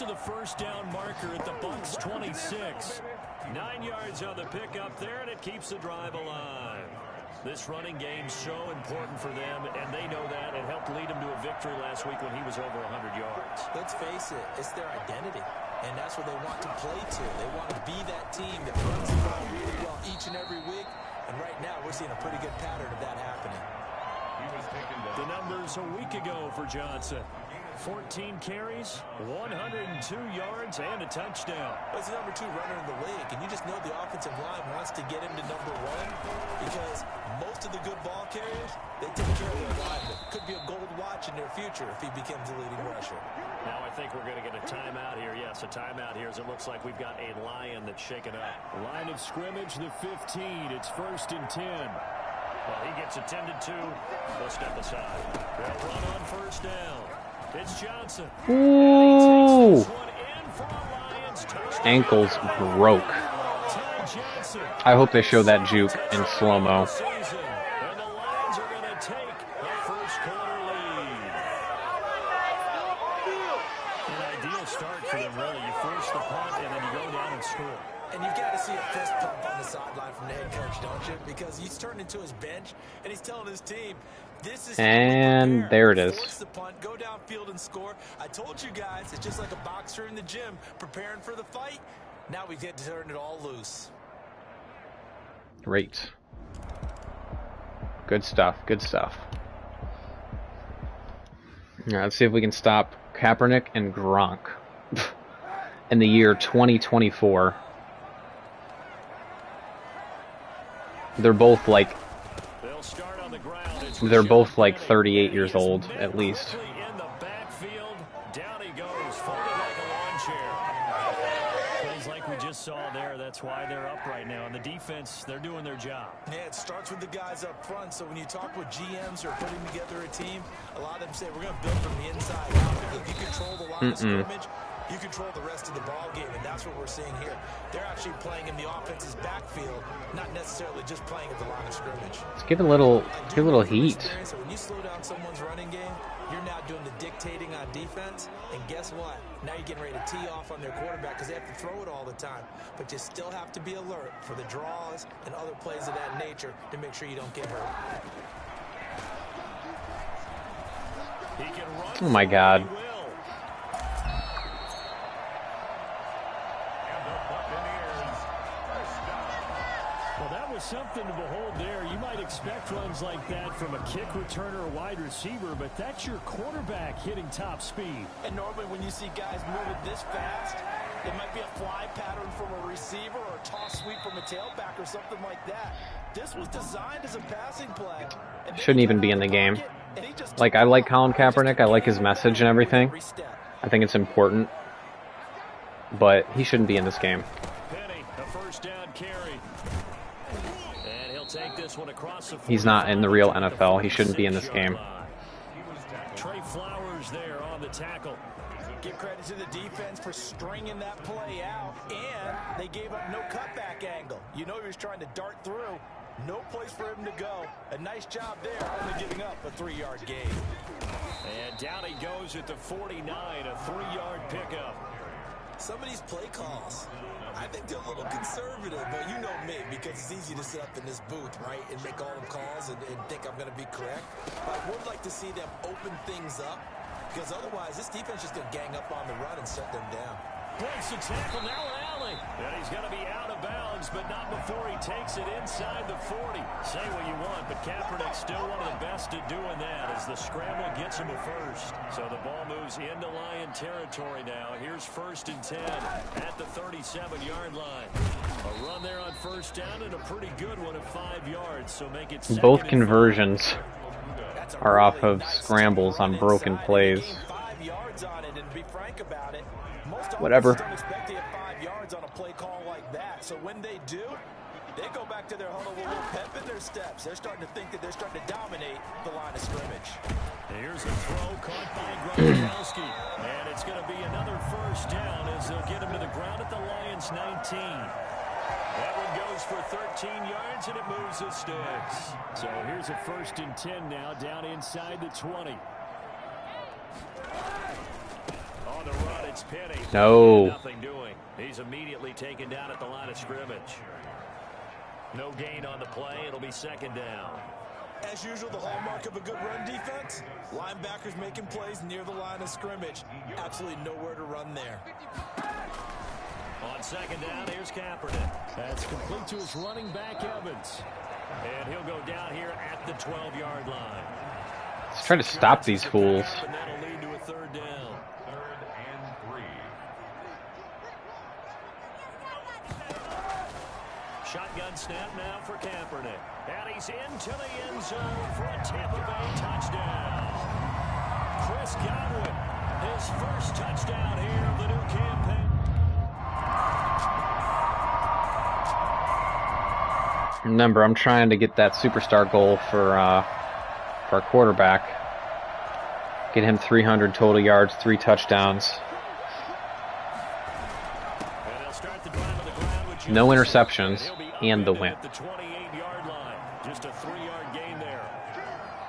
to the first down marker at the Bucs 26. 9 yards on the pickup there, and it keeps the drive alive. This running game's so important for them, and they know that. It helped lead them to a victory last week when he was over 100 yards. Let's face it, it's their identity, and that's what they want to play to. They want to be that team that runs the ball really well each and every week, and right now we're seeing a pretty good pattern of that happening. The numbers a week ago for Johnson. 14 carries, 102 yards, and a touchdown. He's the number 2 runner in the league, and you just know the offensive line wants to get him to number 1 because most of the good ball carriers, they take care of their linemen. Could be a gold watch in their future if he becomes the leading rusher. Now I think we're going to get a timeout here. Yes, a timeout here as it looks like we've got a Lion that's shaken up. Line of scrimmage, the 15. It's 1st and 10. Well, he gets attended to. They'll step aside. They'll run on 1st down. It's Johnson. Ooh. Ankles broke. I hope they show that juke in slow-mo. And the Lions are going to take a first-quarter lead. An ideal start for them, really. You force the punt, and then you go down and score. And you've got to see a fist pump on the sideline from the head coach, don't you? Because he's turned into his bench, and he's telling his team, this is and there it is. Force the punt, go downfield and score. I told you guys, it's just like a boxer in the gym preparing for the fight. Now we get to turn it all loose. Great. Good stuff. Good stuff. All right, let's see if we can stop Kaepernick and Gronk in the year 2024. They're both like 38 years old at least. In the backfield, down he goes, folded like a lawn chair. Plays like we just saw there. That's why they're up right now. And the defense, they're doing their job. Yeah, it starts with the guys up front. So when you talk with GMs who are putting together a team, a lot of them say we're going to build from the inside out. If you control the line of scrimmage, you control the rest of the ball game, and that's what we're seeing here. They're actually playing in the offense's backfield, not necessarily just playing at the line of scrimmage. Let's give a little heat. So when you slow down someone's running game, you're now doing the dictating on defense, and guess what? Now you're getting ready to tee off on their quarterback because they have to throw it all the time. But you still have to be alert for the draws and other plays of that nature to make sure you don't get hurt. Oh my God. Something to behold there. You might expect runs like that from a kick returner or wide receiver, but that's your quarterback hitting top speed. And normally when you see guys moving this fast, it might be a fly pattern from a receiver or a toss sweep from a tailback or something like that. This was designed as a passing play. Shouldn't even be in the game. Like, I like Colin Kaepernick. I like his message and everything. I think it's important. But he shouldn't be in this game. Penny, a first down carry. Take this one across the He's not in the real NFL. He shouldn't be in this game. Trey Flowers there on the tackle. Give credit to the defense for stringing that play out, and they gave up no cutback angle. You know he was trying to dart through. No place for him to go. A nice job there, only giving up a 3-yard gain. And down he goes at the 49, a 3-yard pickup. Some of these play calls, I think they're a little conservative, but you know me, because it's easy to sit up in this booth, right, and make all the calls and think I'm going to be correct. But I would like to see them open things up, because otherwise this defense is just going to gang up on the run and shut them down. Breaks the tackle, now an alley. And he's going to be out of bounds, but not before he takes it inside the 40. Say what you want, but Kaepernick's still one of the best at doing that as the scramble gets him a first. So the ball moves into Lion territory now. Here's 1st and 10 at the 37-yard line. A run there on 1st down and a pretty good one at 5 yards. So make it both conversions are off of scrambles on broken plays. 5 yards on it, and to be frank about it, whatever. Don't expect to get 5 yards on a play call like that. So when they do, they go back to their huddle with a little pep in their steps. They're starting to think that they're starting to dominate the line of scrimmage. Here's a throw caught by Gronkowski. And it's going to be another 1st down as they'll get him to the ground at the Lions' 19. That one goes for 13 yards, and it moves the sticks. So here's a 1st and 10 now, down inside the 20. On the run, it's Penny. No. Nothing doing. He's immediately taken down at the line of scrimmage. No gain on the play. It'll be second down. As usual, the hallmark of a good run defense, linebackers making plays near the line of scrimmage. Absolutely nowhere to run there. On second down, here's Kaepernick. That's complete to his running back, Evans. And he'll go down here at the 12-yard line. Let's try to stop these fools. And that'll lead to a third down. 3rd and 3. Shotgun snap now for Kaepernick. And he's into the end zone for a Tampa Bay touchdown. Chris Godwin, his first touchdown here of the new campaign. Remember, I'm trying to get that superstar goal for our quarterback. Get him 300 total yards, 3 touchdowns. And they'll start the drive on the ground with No interceptions, and the win. at the 28-yard line. Just a 3-yard gain there.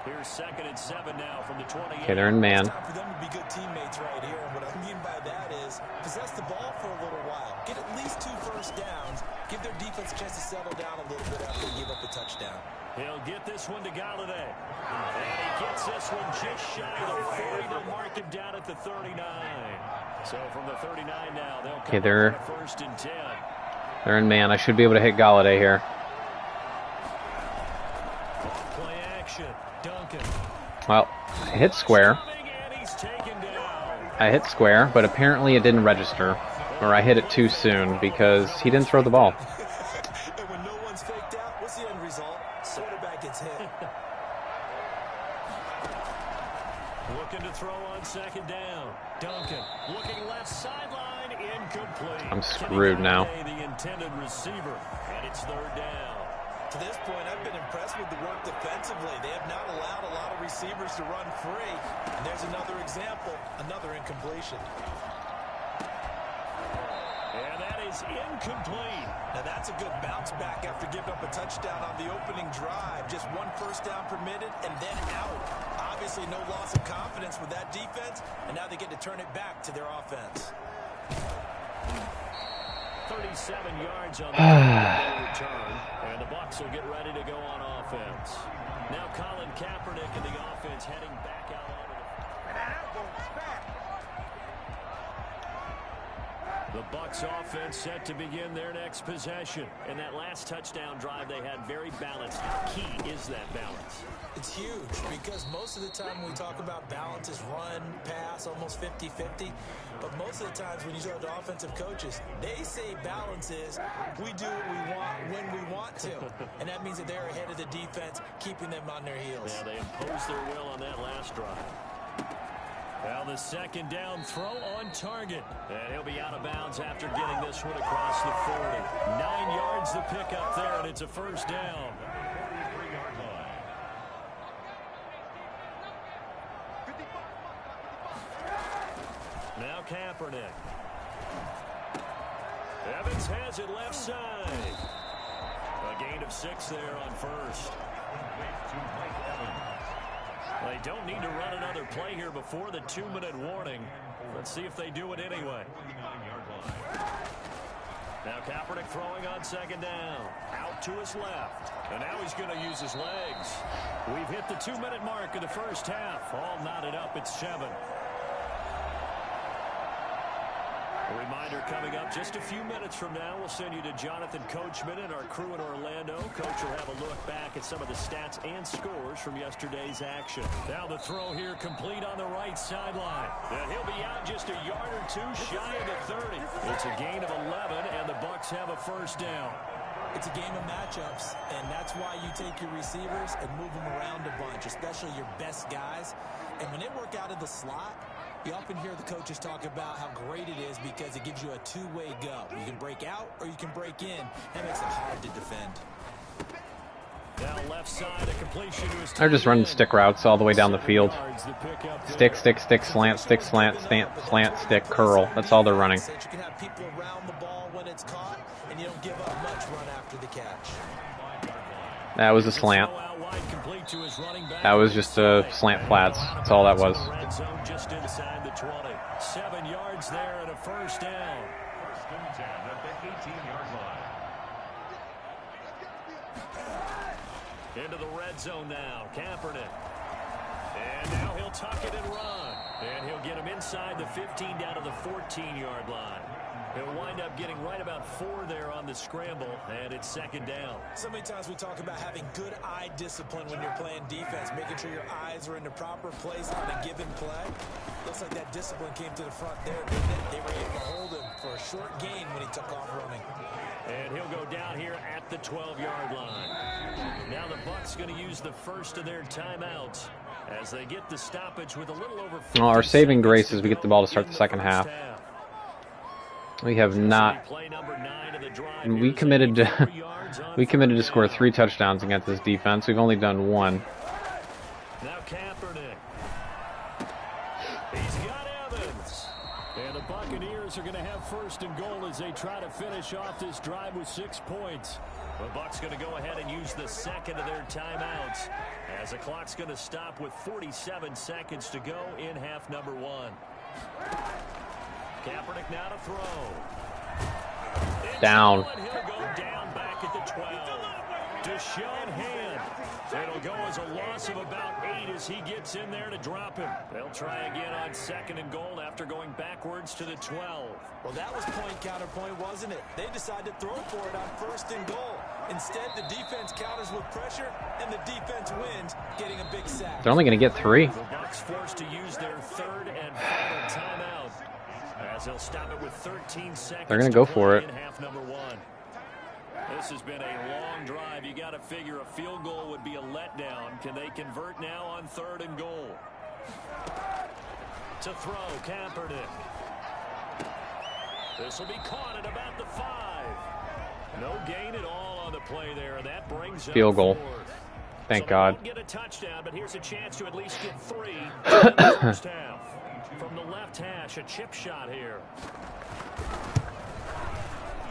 Here's 2nd and 7 now from the 28. Okay, they're in man. It's time for them to be good teammates right here. And what I mean by that is possess the ball for a little while. Get at least 2 first downs. Give their defense a chance to settle down a little bit after they give up a touchdown. He'll get this one to Galladay. And he gets this one just shy of the 40 to mark him down at the 39. So from the 39 now, they'll come they're up with 1st and 10. They're in man. I should be able to hit Galladay here. Play action. Duncan. Well, I hit square. And he's taken down. I hit square, but apparently it didn't register. Or I hit it too soon because he didn't throw the ball. And when no one's faked out, what's the end result? Quarterback gets hit. Looking to throw on 2nd down. Duncan looking left sideline, incomplete. I'm screwed now. The intended receiver, and it's 3rd down. To this point, I've been impressed with the work defensively. They have not allowed a lot of receivers to run free. And there's another example, another incompletion. And that is incomplete. Now that's a good bounce back after giving up a touchdown on the opening drive. Just 1 first down permitted and then out. Obviously no loss of confidence with that defense, and now they get to turn it back to their offense. 37 yards on the return, and the Bucs will get ready to go on offense. Now Colin Kaepernick and the offense heading back out onto the Bucs offense set to begin their next possession. And that last touchdown drive they had very balanced. How key is that balance? It's huge because most of the time when we talk about balance is run, pass, almost 50-50. But most of the times when you talk to offensive coaches, they say balance is we do what we want when we want to. And that means that they're ahead of the defense, keeping them on their heels. Yeah, they imposed their will on that last drive. Well, the 2nd down throw on target. And he'll be out of bounds after getting this one across the 40. 9 yards to pick up there, and it's a 1st down. Now Kaepernick. Evans has it left side. A gain of 6 there on 1st. They don't need to run another play here before the 2-minute warning. Let's see if they do it anyway. Now Kaepernick throwing on 2nd down. Out to his left. And now he's going to use his legs. We've hit the 2-minute mark of the first half. All knotted up at 7. A reminder coming up just a few minutes from now. We'll send you to Jonathan Coachman and our crew in Orlando. Coach will have a look back at some of the stats and scores from yesterday's action. Now the throw here complete on the right sideline. And he'll be out just a yard or 2 shy of the 30. It's a gain of 11, and the Bucs have a 1st down. It's a game of matchups, and that's why you take your receivers and move them around a bunch, especially your best guys. And when they work out of the slot, you often hear the coaches talk about how great it is because it gives you a 2-way go. You can break out or you can break in. That makes it hard to defend. Now left side, a completion to his They're just running stick routes all the way down the field. Stick, stick, stick, slant, stick, slant, slant, stick, curl. That's all they're running. You can have people around the ball when it's caught, and you don't give up much run after the catch. That was a slant. That was just a slant flats. That's all that was. Just inside the 20. 7 yards there and a first down. First and 10 at the 18-yard line. Into the red zone now. Kaepernick. And now he'll tuck it and run. And he'll get him inside the 15 down to the 14-yard line. He'll wind up getting right about 4 there on the scramble, and it's second down. So many times we talk about having good eye discipline when you're playing defense, making sure your eyes are in the proper place on a given play. Looks like that discipline came to the front there, didn't it? They were able to hold him for a short gain when he took off running. And he'll go down here at the 12-yard line. Now the Bucs going to use the first of their timeouts as they get the stoppage with a little over 50 Well, our saving seconds grace to is we get the go ball to start in the second half. first We have not. Play number 9 of the drive. We committed to score 3 touchdowns against this defense. We've only done 1. Now Kaepernick. He's got Evans. And the Buccaneers are going to have first and goal as they try to finish off this drive with 6 points. The Bucs going to go ahead and use the second of their timeouts as the clock's going to stop with 47 seconds to go in half number 1. Kaepernick now to throw. Down. He'll go down back at the 12. Deshaun Hand. It'll go as a loss of about 8 as he gets in there to drop him. They'll try again on second and goal after going backwards to the 12. Well, that was point counterpoint, wasn't it? They decided to throw for it on first and goal. Instead, the defense counters with pressure, and the defense wins, getting a big sack. They're only going to get 3. The Bucs forced to use their third and final timeout as they'll stop it with 13 seconds. They're going to go for it. In half number 1. This has been a long drive. You got to figure a field goal would be a letdown. Can they convert now on third and goal? To throw, Kaepernick. This will be caught at about the 5. No gain at all on the play there. That brings Field goal. 4th. Thank So God. They won't get a touchdown, but here's a chance to at least get 3 in the first half. From the left hash, a chip shot here.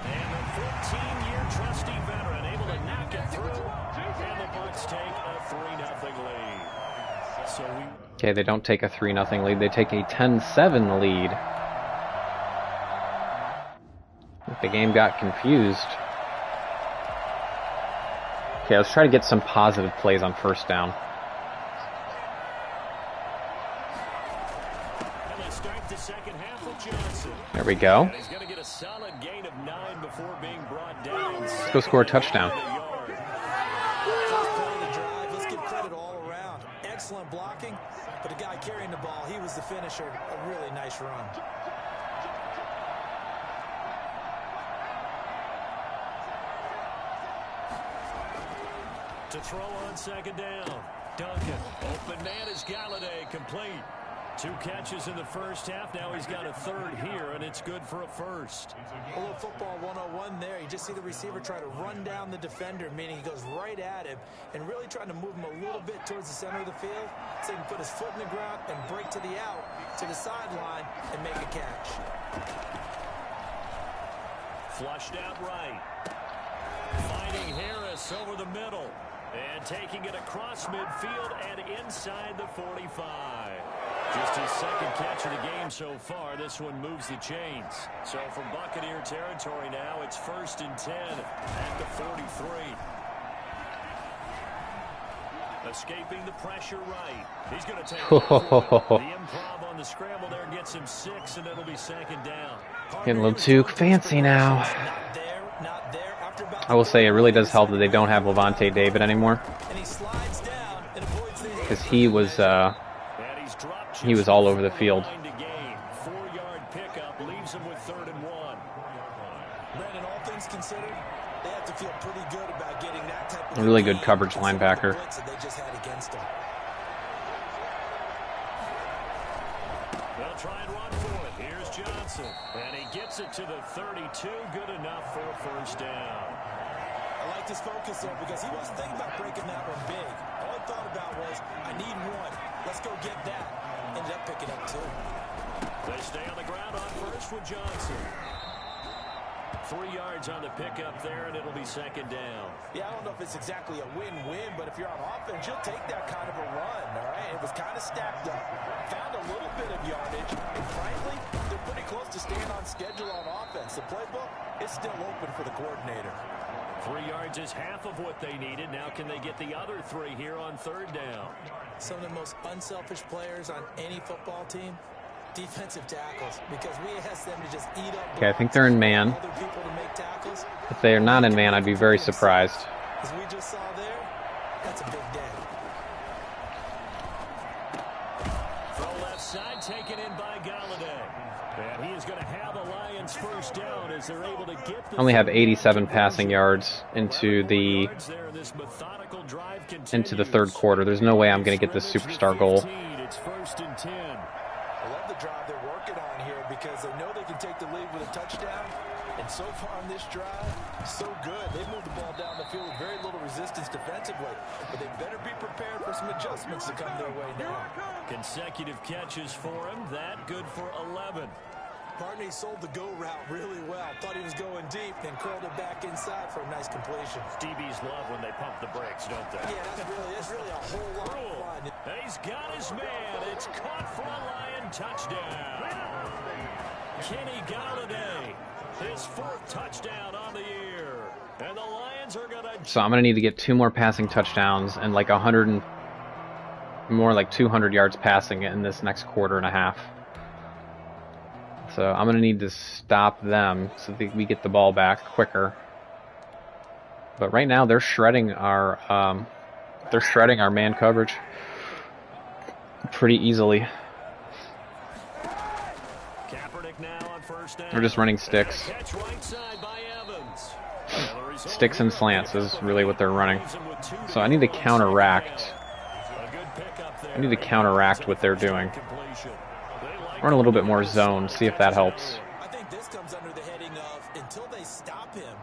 And the 14-year trusty veteran able to knock it through. And the Bucs take a 3-0 lead. So Okay, they don't take a 3-0 lead. They take a 10-7 lead. I think the game got confused. Okay, let's try to get some positive plays on first down. and they start the second half with Johnson. There we go. And he's going to get a solid gain of 9 before being brought down. Let's go score a touchdown. First play of the drive, let's give credit all around. Excellent blocking, but the guy carrying the ball, he was the finisher. A really nice run. To throw on second down. Duncan. Open man is Galladay, complete. 2 catches in the first half. Now he's got a third here, and it's good for a first. A little football 101 there. You just see the receiver try to run down the defender, meaning he goes right at him and really trying to move him a little bit towards the center of the field so he can put his foot in the ground and break to the out, to the sideline, and make a catch. Flushed out right. Finding Harris over the middle. And taking it across midfield and inside the 45. Just his second catch of the game so far. This one moves the chains. So from Buccaneer territory now, it's 1st and 10 at the 43. Escaping the pressure right. He's going to take the improv on the scramble there gets him 6, and it'll be second down. Getting a little too fancy now. I will say it really does help that they don't have Levante David anymore, because he was all over the field. 4-yard pickup leaves him with 3rd and 1. Brandon, all things considered, they have to feel pretty good about getting that type of A really good coverage linebacker. they just had against them. They'll try and run for it. Here's Johnson, and he gets it to the 32. Good enough for a first down. I like his focus there because he wasn't thinking about breaking that one big. All he thought about was, I need 1. Let's go get that. Ended up picking up 2. They stay on the ground on first with Johnson. 3 yards on the pickup there, and it'll be second down. Yeah, I don't know if it's exactly a win-win, but if you're on offense, you'll take that kind of a run, all right? It was kind of stacked up, found a little bit of yardage, and frankly, they're pretty close to staying on schedule on offense. The playbook is still open for the coordinator. 3 yards is half of what they needed. Now can they get the other 3 here on third down? Some of the most unselfish players on any football team, defensive tackles, because we ask them to just eat up. Okay, I think they're in man. Other people to make tackles. If they are not in man, I'd be very surprised. As we just saw there, that's a big day. Throw left side, taken in by Galladay. And he is going to have a Lions first down as they're able to get the... I only have 87 passing yards into the third quarter. There's no way I'm going to get this superstar goal. It's first and 10. I love the drive they're working on here because they know they can take the lead with a touchdown. And so far on this drive, so good. They've moved the ball down the field with very little resistance defensively. But they better be prepared for some adjustments to come their way now. Consecutive catches for him. That good for 11. Partney sold the go route really well. Thought he was going deep, then curled it back inside for a nice completion. DBs love when they pump the brakes, don't they? Yeah, that's really a whole lot of fun. He's got his man. It's caught for a Lion touchdown. Kenny Galladay, his 4th touchdown on the year. And the Lions are going to... So I'm going to need to get 2 more passing touchdowns and like 100 and more like 200 yards passing in this next quarter and a half. So I'm going to need to stop them so that we get the ball back quicker. But right now they're shredding our man coverage pretty easily. Kaepernick now on first down. We're just running sticks. Catch right side by Evans. Sticks and slants is really what they're running. So I need to counteract. I need to counteract what they're doing. Run a little bit more zone, see if that helps. I think this comes under the heading of until they stop him,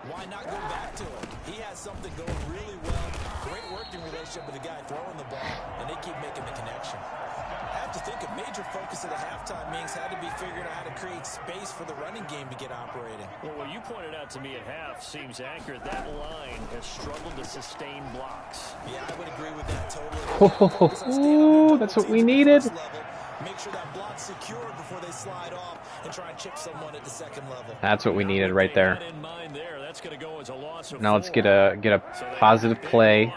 why not go back to him? He has something going really well. Great working relationship with the guy throwing the ball, and they keep making the connection. I have to think a major focus of the halftime meetings had to be figuring out how to create space for the running game to get operating. Well, what you pointed out to me at half seems accurate. That line has struggled to sustain blocks. Yeah, I would agree with that totally. Oh, that's what we needed. Make sure that block's secured before they slide off and try and chip someone at the second level. That's what we needed right there. Now let's get a positive play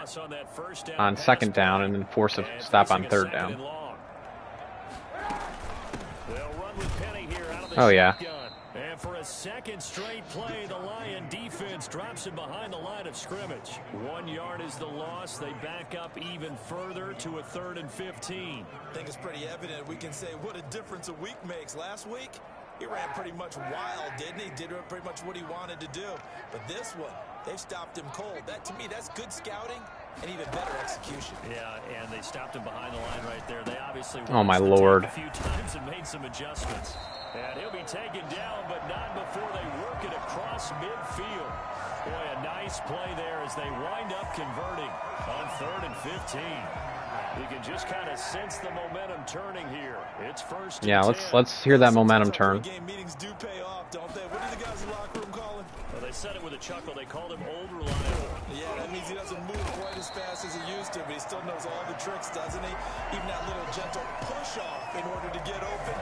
on second down and then force a stop on third down. Oh yeah. And for a second straight play, the Lion defense drops him behind the line of scrimmage. 1 yard is the loss. They back up even further to a 3rd and 15. I think it's pretty evident. We can say what a difference a week makes. Last week, he ran pretty much wild, didn't he? Did pretty much what he wanted to do. But this one, they've stopped him cold. That, to me, that's good scouting and even better execution. Yeah, and they stopped him behind the line right there. They obviously oh my Lord. A few times and made some adjustments. And he'll be taken down, but not before they work it across midfield. Boy, a nice play there as they wind up converting on 3rd and 15. You can just kind of sense the momentum turning here. It's first. Yeah, let's hear that momentum turn. Game meetings do pay off, don't they? What do the guys in the locker room call him? Well, they said it with a chuckle. They called him old reliable. Yeah, that means he doesn't move quite as fast as he used to, but he still knows all the tricks, doesn't he? Even that little gentle push-off in order to get open.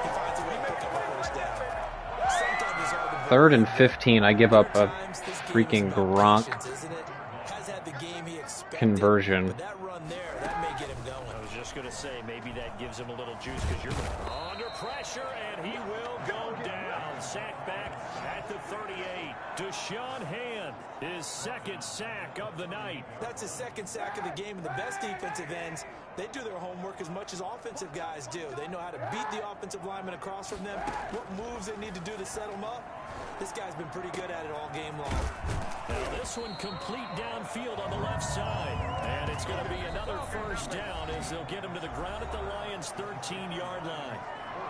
He finds a way to pick up a first down. Sometimes it's hard to 3rd and 15, I give up a freaking Gronk conversion. That run there, that may get him going. I was just going to say, maybe that gives him a little juice because you're under pressure, and he will go down. Sack back at the 38. Deshaun Hand, his 2nd sack of the night. That's his 2nd sack of the game, and the best defensive ends, they do their homework as much as offensive guys do. They know how to beat the offensive lineman across from them, what moves they need to do to set them up. This guy's been pretty good at it all game long. Now this one complete downfield on the left side. And it's going to be another first down as they'll get him to the ground at the Lions' 13-yard line.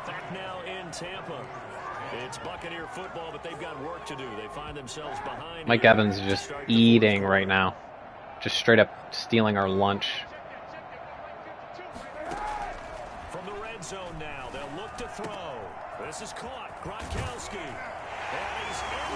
Back now in Tampa. It's Buccaneer football, but they've got work to do. They find themselves behind. Mike Evans is just eating right now. Just straight up stealing our lunch. From the red zone now, they'll look to throw. This is caught. Gronkowski. And he's in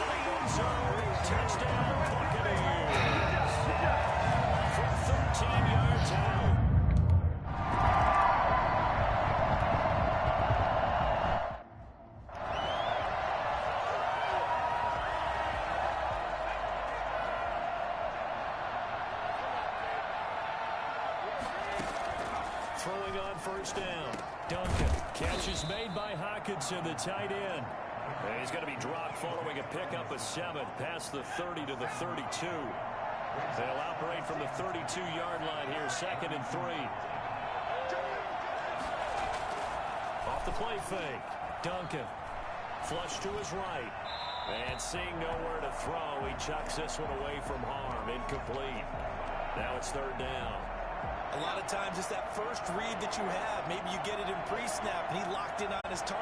throwing on first down. Duncan. Catch is made by Hawkinson, the tight end. And he's going to be dropped following a pickup of 7 past the 30 to the 32. They'll operate from the 32-yard line here, 2nd and 3. Off the play fake. Duncan. Flush to his right. And seeing nowhere to throw, he chucks this one away from harm. Incomplete. Now it's 3rd down. A lot of times it's that first read that you have. Maybe you get it in pre-snap, and he locked in on his target.